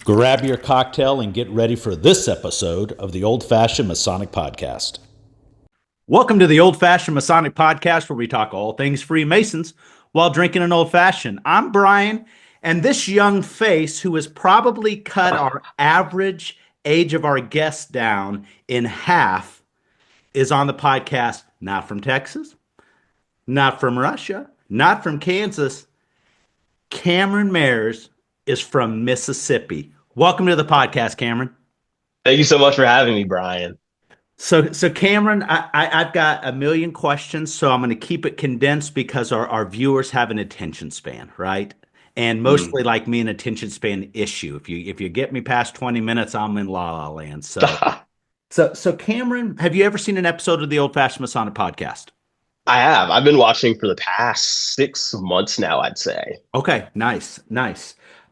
Grab your cocktail and get ready for this episode of the Old Fashion Masonic Podcast. Welcome to the Old Fashion Masonic Podcast, where we talk all things Freemasons while drinking an old fashioned. I'm Brian, and this young face who has probably cut our average age of our guests down in half is on the podcast, not from Texas, not from Russia, not from Kansas. Cameron Mayers is from Mississippi. Welcome to the podcast, Cameron. Thank you so much for having me, Brian. So Cameron, I've got a million questions, so I'm going to keep it condensed because our viewers have an attention span, right? And mostly like me, an attention span issue. If you get me past 20 minutes, I'm in la la land. So Cameron, have you ever seen an episode of the Old Fashioned Masonic Podcast? I have. I've been watching for the past 6 months now, I'd say. Okay, nice.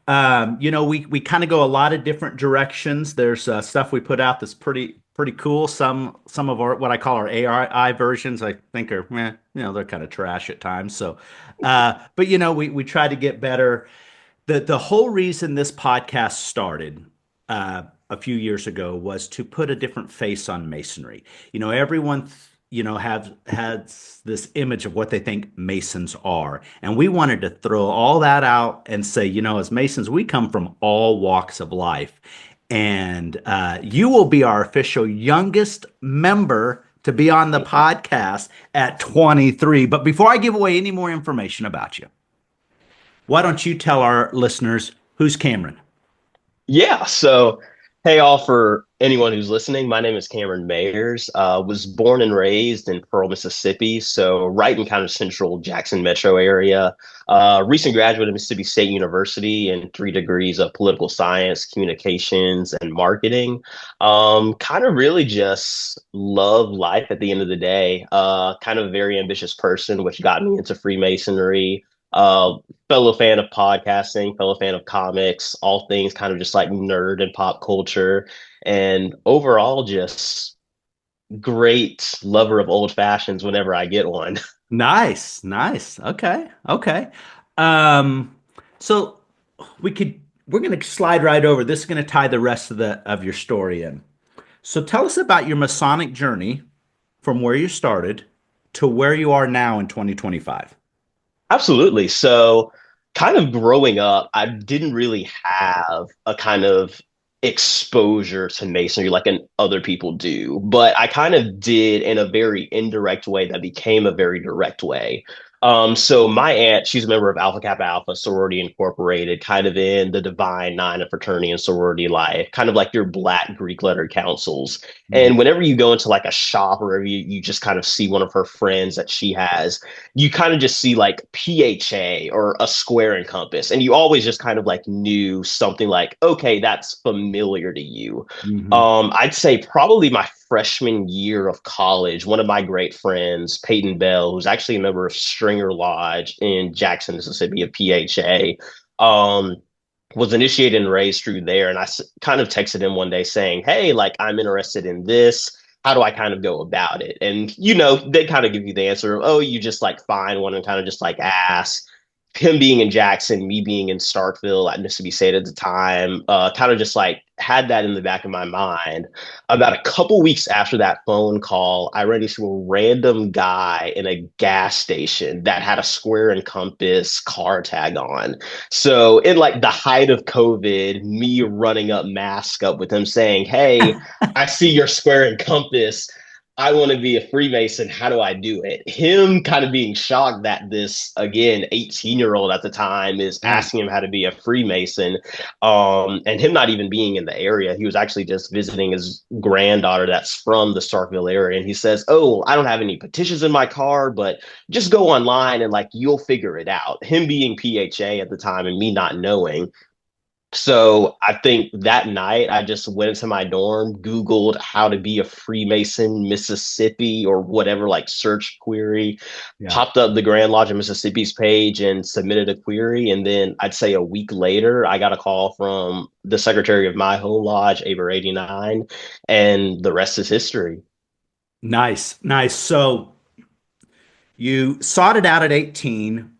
We kind of go a lot of different directions. There's stuff we put out that's pretty cool. Some of our what I call our AI versions, I think are they're kind of trash at times. So, but we try to get better. The whole reason this podcast started a few years ago was to put a different face on Masonry. Everyone has this image of what they think Masons are. And we wanted to throw all that out and say, as Masons, we come from all walks of life. And you will be our official youngest member to be on the podcast at 23. But before I give away any more information about you, why don't you tell our listeners who's Cameron? Yeah, so hey all, for anyone who's listening, my name is Cameron Mayers. Was born and raised in Pearl, Mississippi, so right in kind of central Jackson metro area. Recent graduate of Mississippi State University in 3 degrees of political science, communications, and marketing. Kind of really just love life at the end of the day. Kind of a very ambitious person, which got me into Freemasonry. Fellow fan of podcasting, fellow fan of comics, all things kind of just like nerd and pop culture, and overall just great lover of old fashions whenever I get one. Nice. Okay. So we're going to slide right over. This is going to tie the rest of your story in. So tell us about your Masonic journey from where you started to where you are now in 2025. Absolutely. So kind of growing up, I didn't really have a kind of exposure to masonry like other people do, but I kind of did in a very indirect way that became a very direct way. So my aunt, she's a member of Alpha Kappa Alpha Sorority Incorporated, kind of in the Divine Nine of fraternity and sorority life, kind of like your Black Greek letter councils. And whenever you go into like a shop or you just kind of see one of her friends that she has, you kind of just see like PHA or a square and compass. And you always just kind of like knew something like, okay, that's familiar to you. I'd say probably my freshman year of college, one of my great friends, Peyton Bell, who's actually a member of Stringer Lodge in Jackson, Mississippi, of PHA, was initiated and raised through there. And I kind of texted him one day saying, hey, like, I'm interested in this. How do I kind of go about it? And, they kind of give you the answer of, oh, you just like find one and kind of just like ask. Him being in Jackson, me being in Starkville at Mississippi State at the time, kind of just like had that in the back of my mind. About a couple weeks after that phone call, I ran into a random guy in a gas station that had a square and compass car tag on. So in like the height of COVID, me running up, mask up with him saying, hey, I see your square and compass. I want to be a Freemason. How do I do it? Him kind of being shocked that this, again, 18-year-old at the time is asking him how to be a Freemason. And him not even being in the area. He was actually just visiting his granddaughter that's from the Starkville area. And he says, oh, I don't have any petitions in my car, but just go online and like, you'll figure it out. Him being PHA at the time and me not knowing. So I think that night I just went into my dorm, Googled how to be a Freemason Mississippi or whatever, like search query, popped up the Grand Lodge of Mississippi's page and submitted a query. And then I'd say a week later, I got a call from the secretary of my home lodge, Aber 89, and the rest is history. Nice. So you sought it out at 18.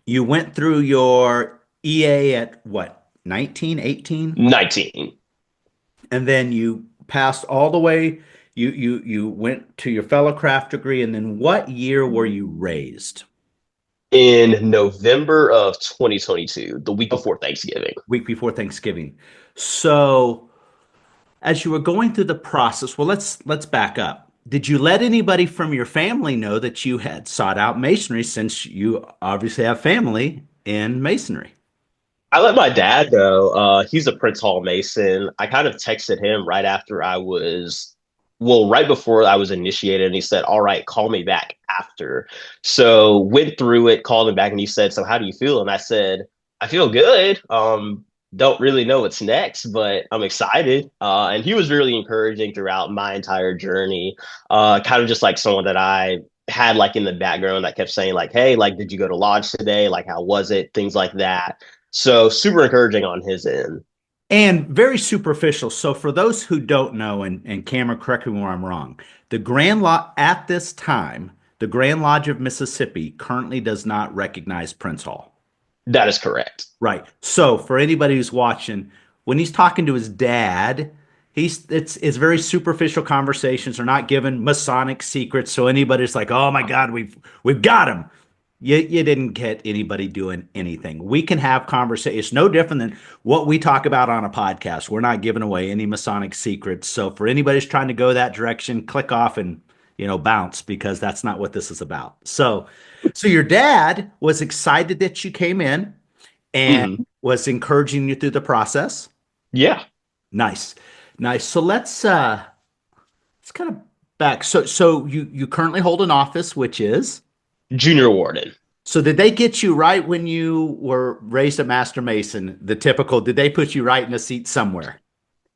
You went through your EA at what? 19, 18? 19. And then you passed all the way. You went to your fellow craft degree, and then what year were you raised? In November of 2022, the week Oh, before Thanksgiving. week before Thanksgiving. So as you were going through the process, well, let's back up. Did you let anybody from your family know that you had sought out masonry since you obviously have family in masonry? I let my dad know. He's a Prince Hall Mason. I kind of texted him right after right before I was initiated, and he said, "All right, call me back after." So went through it, called him back, and he said, "So how do you feel?" And I said, "I feel good. Don't really know what's next, but I'm excited." And he was really encouraging throughout my entire journey. Kind of just like someone that I had like in the background that kept saying like, "Hey, like, did you go to lodge today? Like, how was it?" Things like that. So super encouraging on his end. And very superficial. So for those who don't know, and Cameron, correct me where I'm wrong, the Grand Lodge at this time, the Grand Lodge of Mississippi currently does not recognize Prince Hall. That is correct. Right. So for anybody who's watching, when he's talking to his dad, it's very superficial conversations. They're not giving Masonic secrets. So anybody's like, oh my God, we've got him. You didn't get anybody doing anything. We can have conversation. It's no different than what we talk about on a podcast. We're not giving away any Masonic secrets. So for anybody who's trying to go that direction, click off and bounce, because that's not what this is about. So your dad was excited that you came in and Hmm. was encouraging you through the process. Yeah. Nice. Nice. So let's kind of back. So you currently hold an office, which is, Junior Warden. so did they get you right when you were raised a Master Mason? The typical, did they put you right in a seat somewhere?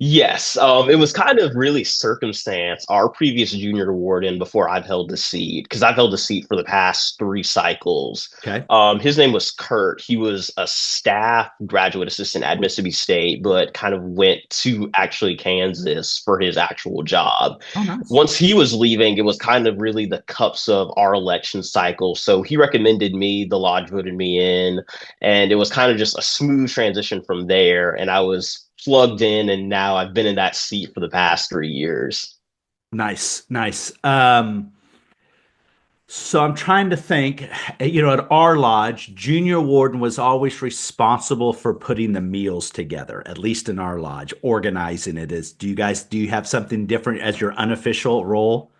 Yes, it was kind of really circumstance. Our previous junior warden, before I've held the seat, because I've held the seat for the past three cycles. Okay. His name was Kurt. He was a staff graduate assistant at Mississippi State, but kind of went to actually Kansas for his actual job. Oh, nice. Once he was leaving, it was kind of really the cups of our election cycle. So he recommended me, the lodge voted me in, and it was kind of just a smooth transition from there. And I was plugged in, and now I've been in that seat for the past 3 years. Nice, nice. So I'm trying to think, at our lodge, Junior Warden was always responsible for putting the meals together, at least in our lodge, organizing it. Do you have something different as your unofficial role?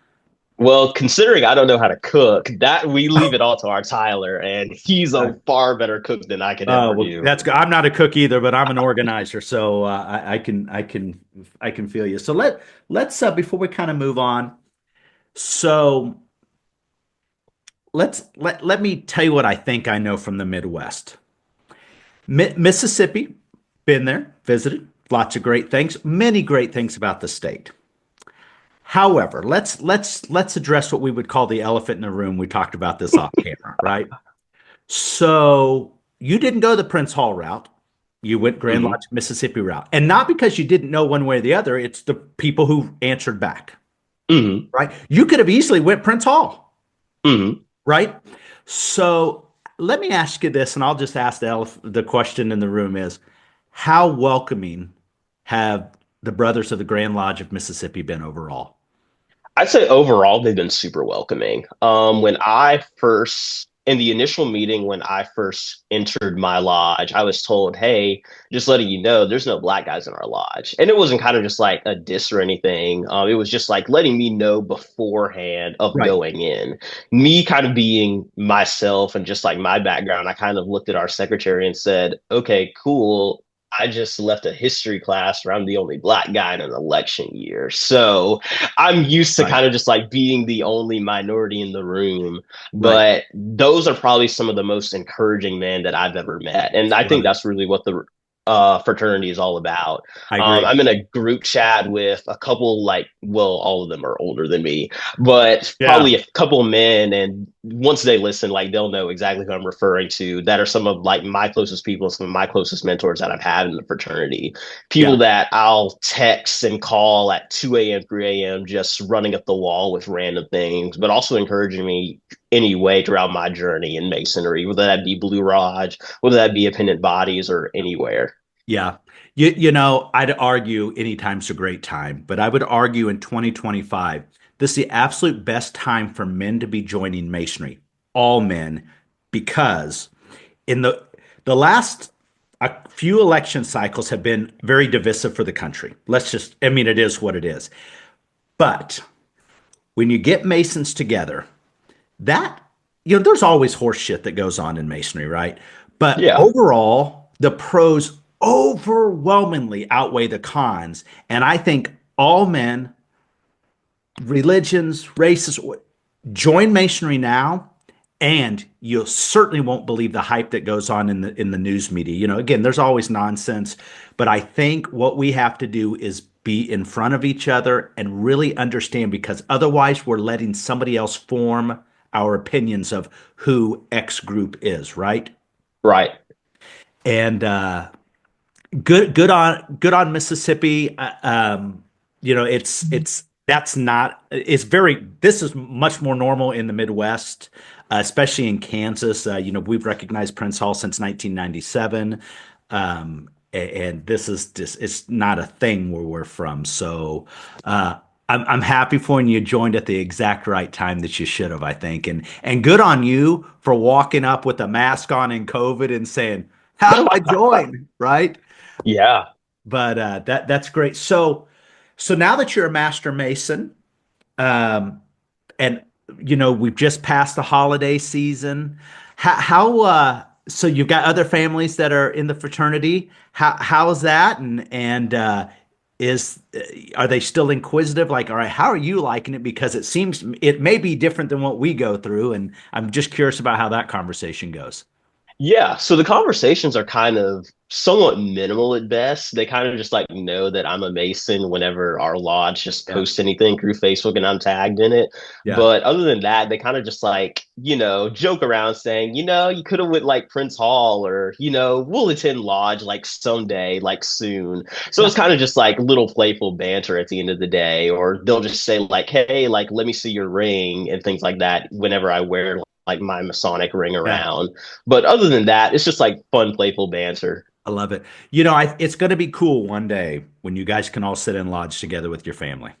Well, considering I don't know how to cook, that we leave it all to our Tyler, and he's a far better cook than I could Oh, ever well, do. that's good. I'm not a cook either, but I'm an organizer, so I can feel you. So let's before we kind of move on. So let me tell you what I think I know from the Midwest. Mississippi, been there, visited, lots of great things, many great things about the state. However, let's address what we would call the elephant in the room. We talked about this off camera, right? So you didn't go the Prince Hall route. You went Grand Hmm. Lodge, Mississippi route. And not because you didn't know one way or the other, it's the people who answered back, Hmm. right? You could have easily went Prince Hall, Hmm. right? So let me ask you this, and I'll just ask the question in the room is, how welcoming have the Brothers of the Grand Lodge of Mississippi been overall? I'd say overall they've been super welcoming. In the initial meeting, when I first entered my lodge, I was told, "Hey, just letting you know, there's no black guys in our lodge," and it wasn't kind of just like a diss or anything. It was just like letting me know beforehand of Right. going in. Me kind of being myself and just like my background, I kind of looked at our secretary and said, "Okay, cool." I just left a history class where I'm the only black guy in an election year. So I'm used to Right. kind of just like being the only minority in the room. Right. But those are probably some of the most encouraging men that I've ever met. And I think Right. that's really what the fraternity is all about. I agree. I'm in a group chat with a couple, like, well, all of them are older than me, but Yeah. probably a couple men. And once they listen, like, they'll know exactly who I'm referring to. That are some of like my closest people, some of my closest mentors that I've had in the fraternity. People Yeah. that I'll text and call at 2 a.m., 3 a.m., just running up the wall with random things, but also encouraging me anyway throughout my journey in masonry, whether that be Blue Lodge, whether that be appendant bodies or anywhere. Yeah. I'd argue anytime's a great time, but I would argue in 2025, this is the absolute best time for men to be joining Masonry, all men, because in the last a few election cycles have been very divisive for the country. I mean, it is what it is. But when you get Masons together, that, there's always horse shit that goes on in Masonry, right? But Yeah. overall, the pros overwhelmingly outweigh the cons. And I think all men, religions, races, join Masonry now, and you certainly won't believe the hype that goes on in the news media. Again, there's always nonsense, but I think what we have to do is be in front of each other and really understand, because otherwise we're letting somebody else form our opinions of who X group is, right? Right. And good on Mississippi. It's that's not it's very this is much more normal in the Midwest, especially in Kansas. We've recognized Prince Hall since 1997, and this is just it's not a thing where we're from. So I'm happy for you joined at the exact right time that you should have, I think, and good on you for walking up with a mask on in COVID and saying, "How do I join?" Right? Yeah. But that's great. So now that you're a master mason, um, and we've just passed the holiday season. So you've got other families that are in the fraternity. How is that? And is are they still inquisitive? Like, all right, how are you liking it? Because it seems it may be different than what we go through, and I'm just curious about how that conversation goes. Yeah, so the conversations are kind of somewhat minimal at best. They kind of just like know that I'm a Mason whenever our lodge just Yeah, posts anything through Facebook and I'm tagged in it. yeah, But other than that, they kind of just like, joke around saying, you could have went like Prince Hall or, we'll attend lodge like someday, like soon. So yeah, it's kind of just like little playful banter at the end of the day, or they'll just say like, hey, like let me see your ring and things like that whenever I wear like my Masonic ring yeah. around. But other than that, it's just like fun, playful banter. I love it. It's going to be cool one day when you guys can all sit in lodge together with your family.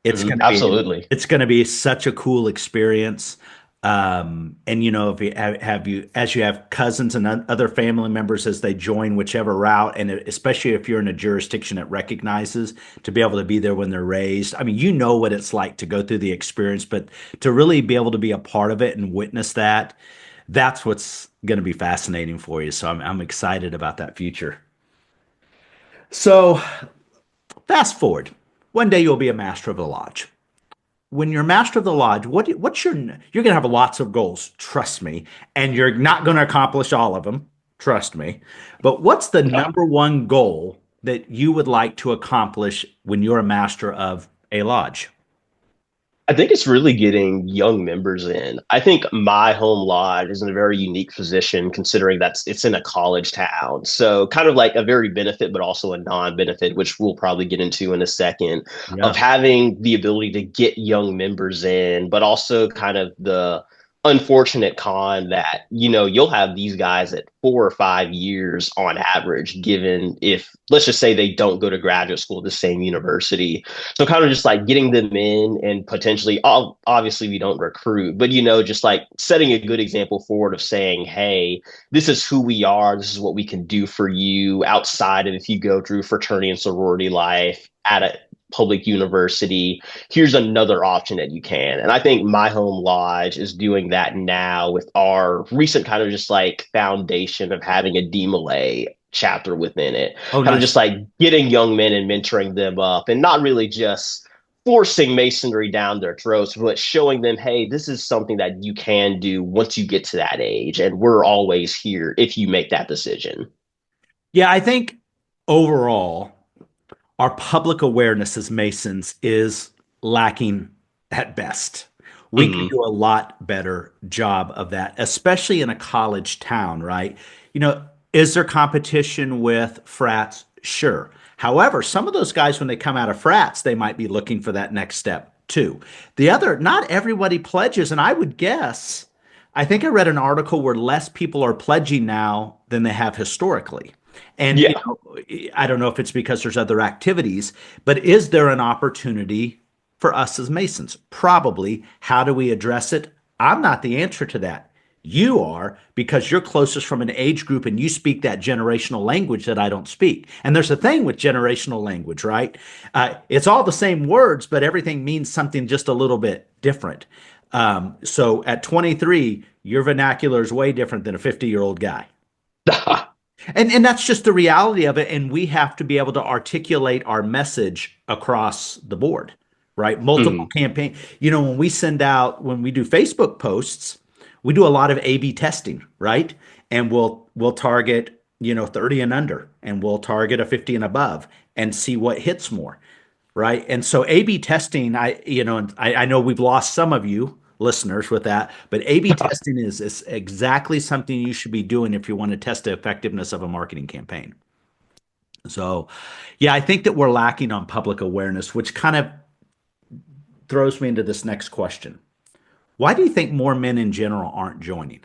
It's Mhm, going to be absolutely. it's going to be such a cool experience. And if you as you have cousins and other family members as they join whichever route, and especially if you're in a jurisdiction that recognizes, to be able to be there when they're raised. I mean, what it's like to go through the experience, but to really be able to be a part of it and witness that's what's going to be fascinating for you. So I'm excited about that future. So fast forward, one day you'll be a master of the lodge. When you're master of the lodge, what's you're going to have lots of goals, trust me, and you're not going to accomplish all of them, trust me. But what's the Yeah. number one goal that you would like to accomplish when you're a master of a lodge? I think it's really getting young members in. I think my home lodge is in a very unique position considering that it's in a college town. So kind of like a very benefit, but also a non-benefit, which we'll probably get into in a second, of Yeah. having the ability to get young members in, but also kind of the unfortunate con that, you'll have these guys at 4 or 5 years on average, given if, let's just say they don't go to graduate school at the same university. So kind of just like getting them in and potentially, obviously we don't recruit, but just like setting a good example forward of saying, hey, this is who we are. This is what we can do for you outside of if you go through fraternity and sorority life at a public university. Here's another option that you can. And I think my home lodge is doing that now with our recent kind of just like foundation of having a DMLA chapter within it, Oh, kind of just nice. like getting young men and mentoring them up and not really just forcing masonry down their throats, but showing them, hey, this is something that you can do once you get to that age. And we're always here if you make that decision. Yeah, I think overall, our public awareness as Masons is lacking at best. We can Hmm. do a lot better job of that, especially in a college town, right? You know, is there competition with frats? Sure. However, some of those guys, when they come out of frats, they might be looking for that next step too. Not everybody pledges, and I would guess, I think I read an article where less people are pledging now than they have historically. And, Yeah. I don't know if it's because there's other activities, but is there an opportunity for us as Masons? Probably. How do we address it? I'm not the answer to that. You are, because you're closest from an age group and you speak that generational language that I don't speak. And there's a thing with generational language, right? It's all the same words, but everything means something just a little bit different. So at 23, your vernacular is way different than a 50-year-old guy. And that's just the reality of it. And we have to be able to articulate our message across the board, right? Multiple Mm. campaign. When we do Facebook posts, we do a lot of A/B testing, right? And we'll target, 30 and under, and we'll target a 50 and above and see what hits more, right? And so A/B testing, and I know we've lost some of you listeners with that, but A/B testing is exactly something you should be doing if you want to test the effectiveness of a marketing campaign. So, yeah, I think that we're lacking on public awareness, which kind of throws me into this next question. Why do you think more men in general aren't joining?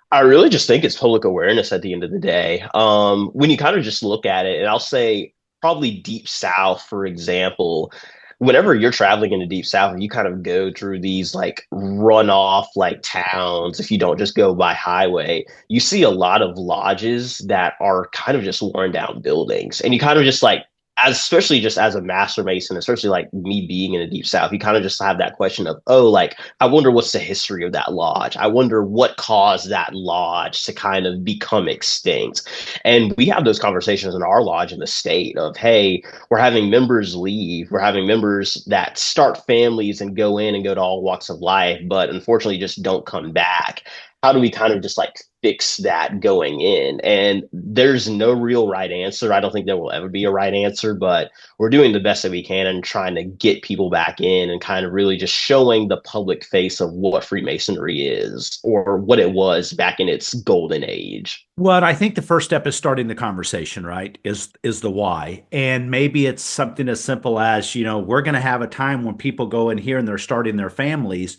I really just think it's public awareness at the end of the day. When you kind of just look at it, and I'll say probably deep south, for example, whenever you're traveling in the deep south, you kind of go through these like runoff like towns. If you don't just go by highway, you see a lot of lodges that are kind of just worn down buildings, and you kind of just like, especially just as a master mason, especially like me being in the deep south, you kind of just have that question of, oh, like, I wonder what's the history of that lodge. I wonder what caused that lodge to kind of become extinct. And we have those conversations in our lodge in the state of, hey, we're having members leave. We're having members that start families and go in and go to all walks of life, but unfortunately just don't come back. How do we kind of just like fix that going in? And there's no real right answer. I don't think there will ever be a right answer, but we're doing the best that we can and trying to get people back in and kind of really just showing the public face of what Freemasonry is or what it was back in its golden age. Well, I think the first step is starting the conversation, right? Is the why. And maybe it's something as simple as, we're going to have a time when people go in here and they're starting their families.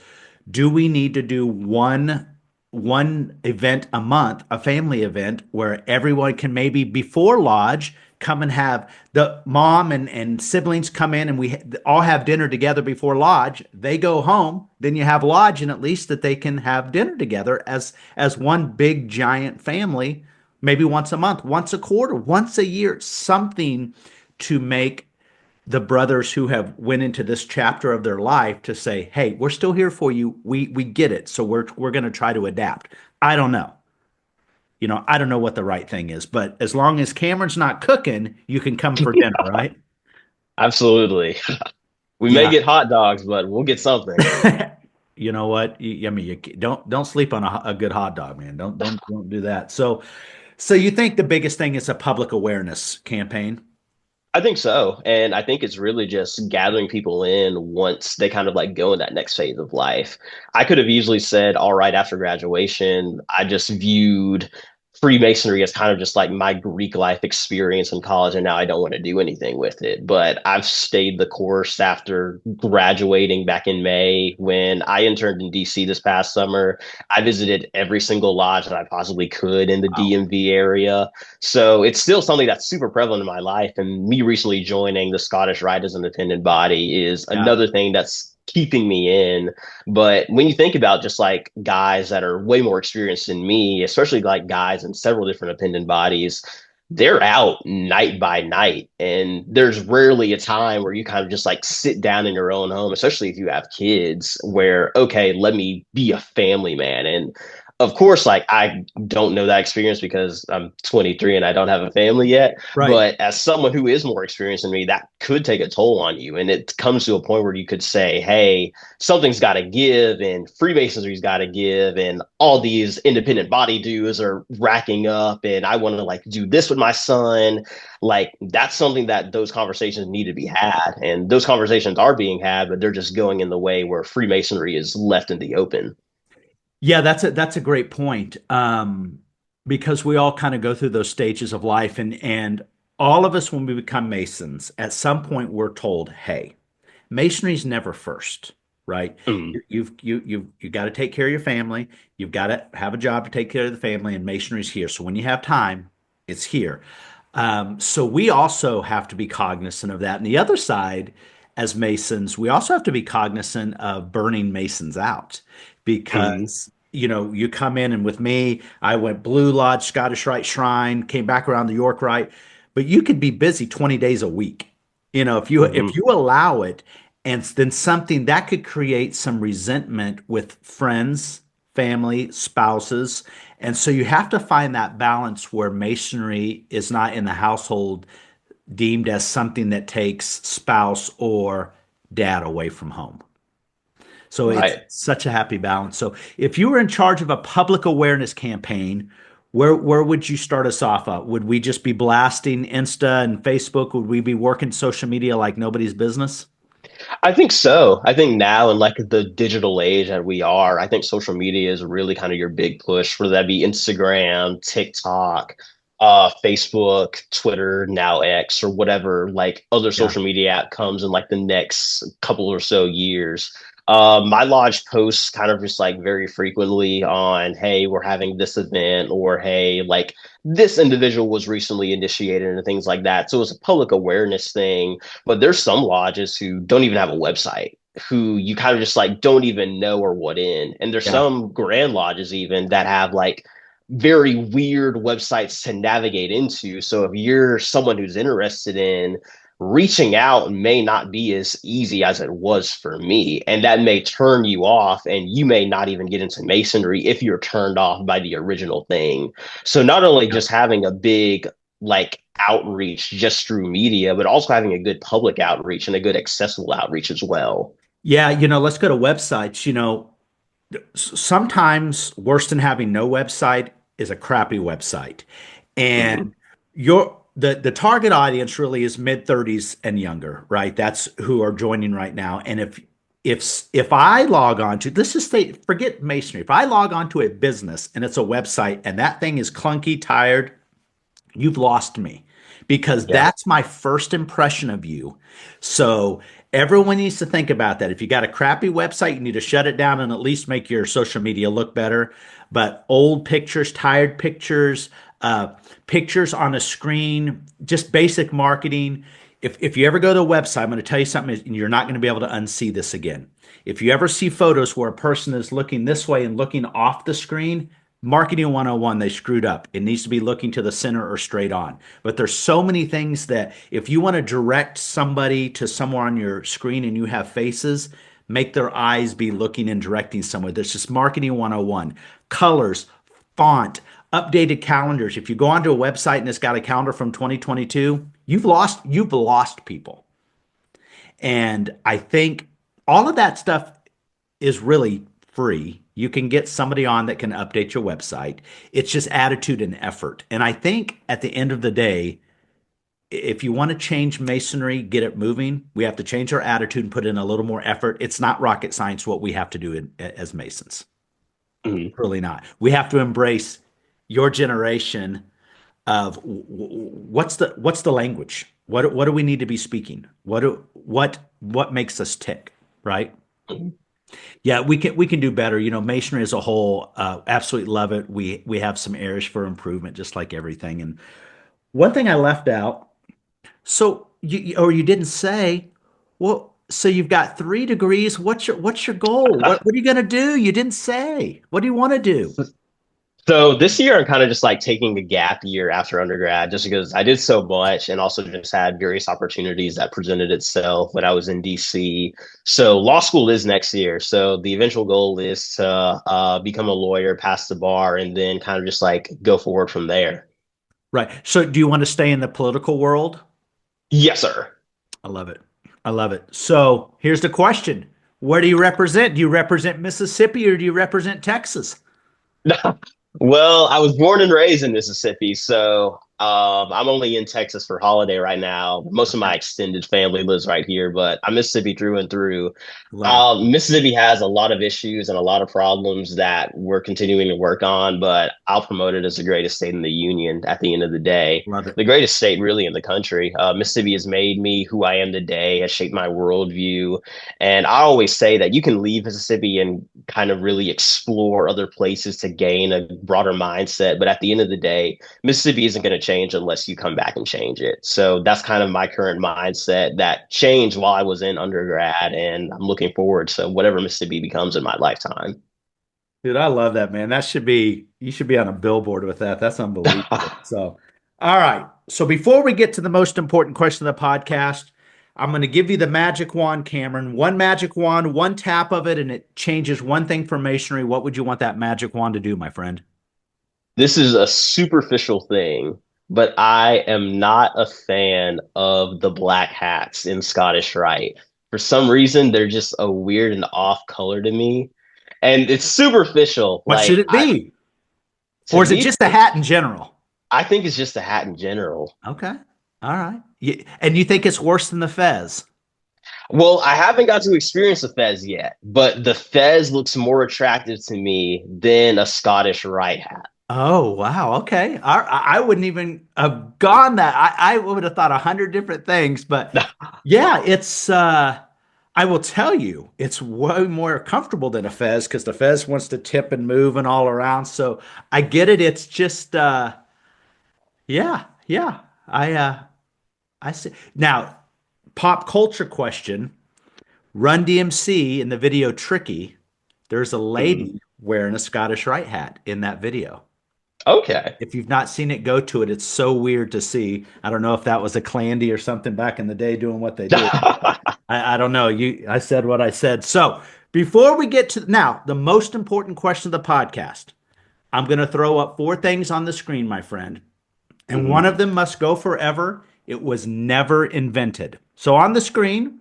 Do we need to do one event a month, a family event where everyone can maybe before lodge come and have the mom and siblings come in and we all have dinner together before lodge. They go home, then you have lodge, and at least that they can have dinner together as one big giant family, maybe once a month, once a quarter, once a year, something to make the brothers who have went into this chapter of their life to say, "Hey, we're still here for you. We get it. So we're going to try to adapt." I don't know. I don't know what the right thing is, but as long as Cameron's not cooking, you can come for dinner, right? Absolutely. We may Yeah. get hot dogs, but we'll get something. You know what? I mean, you don't sleep on a good hot dog, man. Don't do that. So you think the biggest thing is a public awareness campaign? I think so. And I think it's really just gathering people in once they kind of like go in that next phase of life. I could have easily said, all right, after graduation, I just viewed Freemasonry as kind of just like my Greek life experience in college, and now I don't want to do anything with it. But I've stayed the course after graduating back in May. When I interned in DC this past summer, I visited every single lodge that I possibly could in the Wow. DMV area. So it's still something that's super prevalent in my life. And me recently joining the Scottish Rite as an independent body is Yeah. another thing that's keeping me in. But when you think about just like guys that are way more experienced than me, especially like guys in several different independent bodies, they're out night by night. And there's rarely a time where you kind of just like sit down in your own home, especially if you have kids, where, okay, let me be a family man. And of course, like I don't know that experience because I'm 23 and I don't have a family yet. Right. But as someone who is more experienced than me, that could take a toll on you. And it comes to a point where you could say, hey, something's got to give, and Freemasonry's got to give, and all these independent body dues are racking up. And I want to like do this with my son. Like that's something that those conversations need to be had. And those conversations are being had, but they're just going in the way where Freemasonry is left in the open. Yeah, that's a great point. Because we all kind of go through those stages of life, and all of us, when we become Masons, at some point we're told, "Hey, Masonry's never first, right? Mm. You've got to take care of your family. You've got to have a job to take care of the family, and Masonry's here. So when you have time." It's here. So we also have to be cognizant of that. And the other side, as Masons, we also have to be cognizant of burning Masons out Mhm. because, you come in and with me, I went Blue Lodge, Scottish Rite Shrine, came back around the York Rite, but you could be busy 20 days a week. If Mhm. you allow it, and then something that could create some resentment with friends, family, spouses. And so you have to find that balance where masonry is not in the household deemed as something that takes spouse or dad away from home. So it's Right. such a happy balance. So if you were in charge of a public awareness campaign, where would you start us off at? Would we just be blasting Insta and Facebook? Would we be working social media like nobody's business? I think so. I think now in like the digital age that we are, I think social media is really kind of your big push, whether that be Instagram, TikTok, Facebook, Twitter, now X, or whatever like other Yeah. social media app comes in like the next couple or so years. My lodge posts kind of just like very frequently on, hey, we're having this event, or hey, like this individual was recently initiated and things like that. So it's a public awareness thing, but there's some lodges who don't even have a website, who you kind of just like don't even know or what in. And there's Yeah. some grand lodges even that have like very weird websites to navigate into. So if you're someone who's interested in reaching out, may not be as easy as it was for me. And that may turn you off, and you may not even get into masonry if you're turned off by the original thing. So not only just having a big like outreach just through media, but also having a good public outreach and a good accessible outreach as well. Yeah, let's go to websites. Sometimes worse than having no website is a crappy website. Mhm. And the target audience really is mid 30s and younger, right? That's who are joining right now. And if I log on to, let's just say, forget masonry. If I log on to a business and it's a website and that thing is clunky, tired, you've lost me because Yeah. that's my first impression of you. So everyone needs to think about that. If you got a crappy website, you need to shut it down and at least make your social media look better. But old pictures, tired pictures, uh, pictures on a screen, just basic marketing. If you ever go to a website, I'm going to tell you something, and you're not going to be able to unsee this again. If you ever see photos where a person is looking this way and looking off the screen, Marketing 101, they screwed up. It needs to be looking to the center or straight on. But there's so many things that if you want to direct somebody to somewhere on your screen and you have faces, make their eyes be looking and directing somewhere. That's just Marketing 101. Colors, font, updated calendars. If you go onto a website and it's got a calendar from 2022, you've lost people. And I think all of that stuff is really free. You can get somebody on that can update your website. It's just attitude and effort. And I think at the end of the day, if you want to change masonry, get it moving, we have to change our attitude and put in a little more effort. It's not rocket science what we have to do as masons. Mhm. Really not. We have to embrace your generation of what's the language? What do we need to be speaking? What makes us tick, right? Mhm. Yeah, we can do better. Masonry as a whole, absolutely love it. We have some areas for improvement, just like everything. And one thing I left out, so you didn't say, well, so you've got 3 degrees. What's your goal? What are you gonna do? You didn't say. What do you want to do? So this year, I'm kind of just like taking a gap year after undergrad, just because I did so much and also just had various opportunities that presented itself when I was in DC. So law school is next year. So the eventual goal is to become a lawyer, pass the bar, and then kind of just like go forward from there. Right. So do you want to stay in the political world? Yes, sir. I love it. I love it. So here's the question. Where do you represent? Do you represent Mississippi or do you represent Texas? Well, I was born and raised in Mississippi, so I'm only in Texas for holiday right now. Most of Okay. my extended family lives right here, but I'm Mississippi through and through. Love it. Mississippi has a lot of issues and a lot of problems that we're continuing to work on, but I'll promote it as the greatest state in the union at the end of the day. Love it. The greatest state, really, in the country. Mississippi has made me who I am today, has shaped my worldview. And I always say that you can leave Mississippi and kind of really explore other places to gain a broader mindset. But at the end of the day, Mississippi isn't going to change unless you come back and change it. So that's kind of my current mindset that changed while I was in undergrad, and I'm looking forward to whatever Mississippi becomes in my lifetime. Dude, I love that, man. You should be on a billboard with that. That's unbelievable. So, all right. So before we get to the most important question of the podcast, I'm going to give you the magic wand, Cameron. One magic wand, one tap of it, and it changes one thing for masonry. What would you want that magic wand to do, my friend? This is a superficial thing, but I am not a fan of the black hats in Scottish Rite. For some reason, they're just a weird and off color to me. And it's superficial. What should it be? To Or is it me, just a hat in general? I think it's just a hat in general. Okay. All right. And you think it's worse than the fez? Well, I haven't got to experience the fez yet, but the fez looks more attractive to me than a Scottish Rite hat. Oh, wow. Okay. I wouldn't even have gone that. I would have thought 100 different things, but yeah, I will tell you, it's way more comfortable than a fez because the fez wants to tip and move and all around. So I get it. It's just, yeah, yeah. I see. Now, pop culture question. Run DMC in the video Tricky, there's a Mhm. lady wearing a Scottish Rite hat in that video. Okay. If you've not seen it, go to it. It's so weird to see. I don't know if that was a Clandy or something back in the day doing what they did. I don't know. I said what I said. So before we get to now, the most important question of the podcast, I'm going to throw up four things on the screen, my friend, and one Mhm. of them must go forever. It was never invented. So on the screen,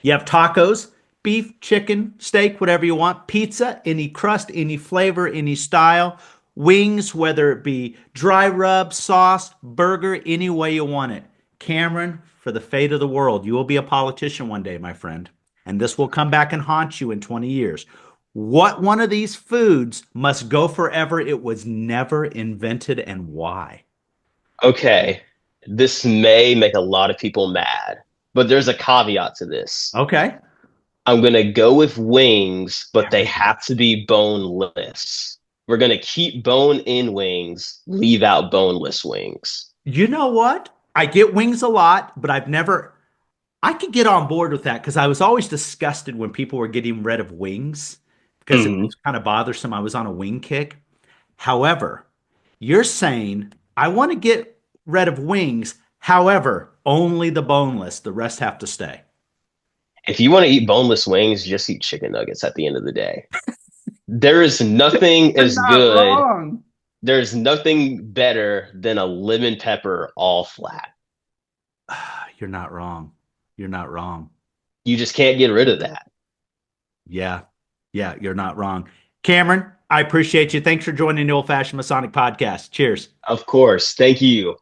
you have tacos, beef, chicken, steak, whatever you want, pizza, any crust, any flavor, any style, wings, whether it be dry rub, sauce, burger, any way you want it. Cameron, for the fate of the world, you will be a politician one day, my friend, and this will come back and haunt you in 20 years. What one of these foods must go forever? It was never invented, and why? Okay. This may make a lot of people mad, but there's a caveat to this. Okay. I'm going to go with wings, but There they we go. have to be boneless. We're going to keep bone in wings, leave out boneless wings. You know what? I get wings a lot, but I could get on board with that because I was always disgusted when people were getting rid of wings because it Mhm. was kind of bothersome. I was on a wing kick. However, you're saying I want to get rid of wings. However, only the boneless. The rest have to stay. If you want to eat boneless wings, just eat chicken nuggets at the end of the day. There is nothing You're as not good, wrong. there's nothing better than a lemon pepper all flat. You're not wrong. You're not wrong. You just can't get rid of that. Yeah. Yeah, you're not wrong. Cameron, I appreciate you. Thanks for joining the Old Fashioned Masonic Podcast. Cheers. Of course. Thank you.